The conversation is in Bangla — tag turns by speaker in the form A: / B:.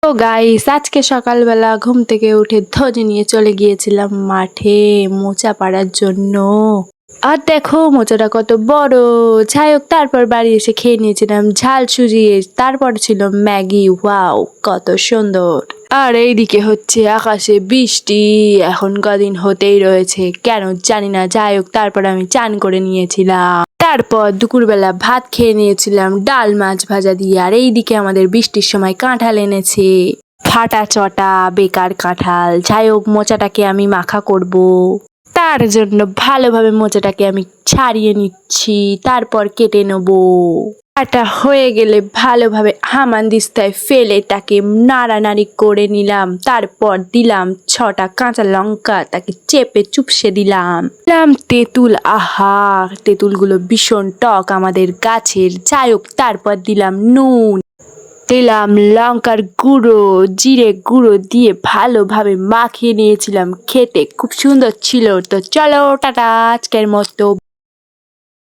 A: তো গাইস আজকে সকালবেলা ঘুম থেকে উঠে ধ্বজ নিয়ে চলে গিয়েছিলাম মাঠে মোচা পাড়ার জন্য। আর দেখো মোচাটা কত বড়। যাই হোক, তারপর বাড়ি এসে খেয়ে নিয়েছিলাম ঝাল সুজিয়ে, তারপর ছিল ম্যাগি। ওয়াও, কত সুন্দর। আর এইদিকে হচ্ছে আকাশে বৃষ্টি, এখন কদিন হতেই রয়েছে, কেন জানি না। যাই হোক, তারপর আমি চান করে নিয়েছিলাম, তারপর দুপুরবেলা ভাত খেয়ে নিয়েছিলাম ডাল মাছ ভাজা দিয়ে। আর এইদিকে আমাদের বৃষ্টির সময় কাঁঠাল এনেছে, ফাটা চটা বেকার কাঁঠাল। যাই হোক, মোচাটাকে আমি মাখা করব, তার জন্য ভালোভাবে মোচাটাকে আমি ছাড়িয়ে নিচ্ছি, তারপর কেটে নেব। কাটা হয়ে গেলে ভালোভাবে হামানদিস্তায় ফেলে তাকে নাড়ানাড়ি করে নিলাম, তারপর দিলাম 6টা কাঁচা লঙ্কা, তাকে চেপে চুপসে দিলাম তেঁতুল। আহা, তেঁতুলগুলো ভীষণ টক আমাদের গাছের। যাই হোক, তারপর দিলাম নুন, দিলাম লঙ্কার গুঁড়ো, জিরে গুঁড়ো দিয়ে ভালোভাবে মাখিয়ে নিয়েছিলাম। খেতে খুব সুন্দর ছিল। তো চলো টাটা, আজকের মতো।